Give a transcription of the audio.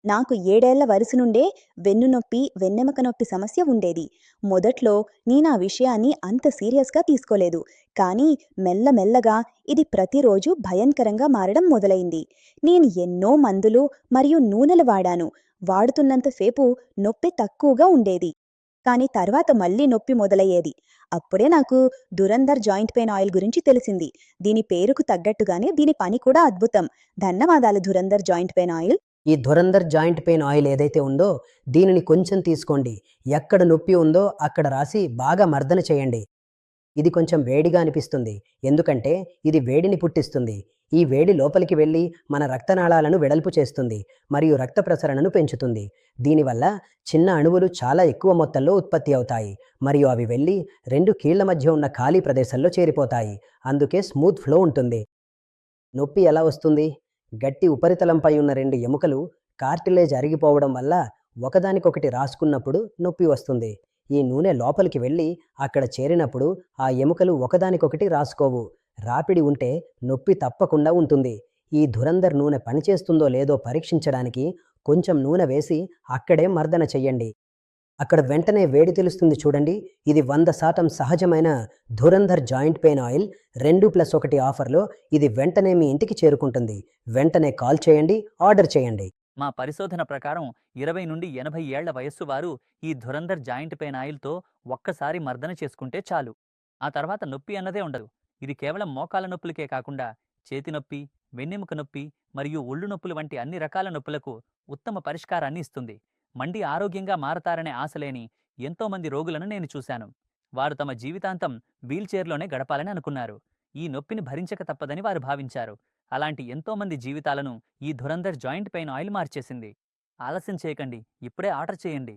నాకు 7 ఏళ్ల వయసు నుండే వెన్నునొప్పి, వెన్నెముక నొప్పి సమస్య ఉండేది. మొదట్లో నేనా విషయాన్ని అంత సీరియస్‌గా తీసుకోలేదు. కానీ మెల్లమెల్లగా ఇది ప్రతిరోజు భయంకరంగా మారడం మొదలైంది. నేను ఎన్నో మందులు మరియు నూనెలు వాడాను. వాడుతున్నంత సేపు నొప్పి తక్కువగా ఉండేది. కానీ తర్వాత మళ్ళీ నొప్పి మొదలయ్యేది. అప్పుడే నాకు దురంధర్ జాయింట్ పెయిన్ ఆయిల్ గురించి తెలిసింది. దీని పేరుకు తగ్గట్టుగానే దీని పని కూడా అద్భుతం. ధన్యవాదాలు దురంధర్ జాయింట్ పెయిన్ ఆయిల్. ఈ ధురంధర్ జాయింట్ పెయిన్ ఆయిల్ ఏదైతే ఉందో దీనిని కొంచెం తీసుకోండి. ఎక్కడ నొప్పి ఉందో అక్కడ రాసి బాగా మర్దన చేయండి. ఇది కొంచెం వేడిగా అనిపిస్తుంది. ఎందుకంటే ఇది వేడిని పుట్టిస్తుంది. ఈ వేడి లోపలికి వెళ్ళి మన రక్తనాళాలను వెడల్పు చేస్తుంది మరియు రక్త ప్రసరణను పెంచుతుంది. దీనివల్ల చిన్న అణువులు చాలా ఎక్కువ మొత్తంలో ఉత్పత్తి అవుతాయి మరియు అవి వెళ్ళి రెండు కీళ్ల మధ్య ఉన్న ఖాళీ ప్రదేశంలో చేరిపోతాయి. అందుకే స్మూత్ ఫ్లో ఉంటుంది. నొప్పి ఎలా వస్తుంది? గట్టి ఉపరితలంపై ఉన్న రెండు ఎముకలు కార్టిలేజ్ అరిగిపోవడం వల్ల ఒకదానికొకటి రాసుకున్నప్పుడు నొప్పి వస్తుంది. ఈ నూనె లోపలికి వెళ్ళి అక్కడ చేరినప్పుడు ఆ ఎముకలు ఒకదానికొకటి రాసుకోవు. రాపిడి ఉంటే నొప్పి తప్పకుండా ఉంటుంది. ఈ ధురంధర్ నూనె పనిచేస్తుందో లేదో పరీక్షించడానికి కొంచెం నూనె వేసి అక్కడే మర్దన చెయ్యండి. అక్కడ వెంటనే వేడి తెలుస్తుంది చూడండి. ఇది 100% సహజమైన ధురంధర్ జాయింట్ పెయిన్ ఆయిల్ 2+1 ఆఫర్లో ఇది వెంటనే మీ ఇంటికి చేరుకుంటుంది. వెంటనే కాల్ చేయండి, ఆర్డర్ చేయండి. మా పరిశోధన ప్రకారం 20 నుండి 80 ఏళ్ల వయస్సు వారు ఈ ధురంధర్ జాయింట్ పెయిన్ ఆయిల్తో ఒక్కసారి మర్దన చేసుకుంటే చాలు. ఆ తర్వాత నొప్పి అన్నదే ఉండదు. ఇది కేవలం మోకాల నొప్పులకే కాకుండా చేతి నొప్పి, వెన్నెముక నొప్పి మరియు ఒళ్ళు నొప్పులు వంటి అన్ని రకాల నొప్పులకు ఉత్తమ పరిష్కారాన్ని ఇస్తుంది. మండి ఆరోగ్యంగా మారతారనే ఆశలేని ఎంతోమంది రోగులను నేను చూశాను. వారు తమ జీవితాంతం వీల్చైర్లోనే గడపాలని అనుకున్నారు. ఈ నొప్పిని భరించక తప్పదని వారు భావించారు. అలాంటి ఎంతోమంది జీవితాలను ఈ ధురంధర్ జాయింట్ పెయిన్ ఆయిల్ మార్చేసింది. ఆలస్యం చేయకండి, ఇప్పుడే ఆర్డర్ చేయండి.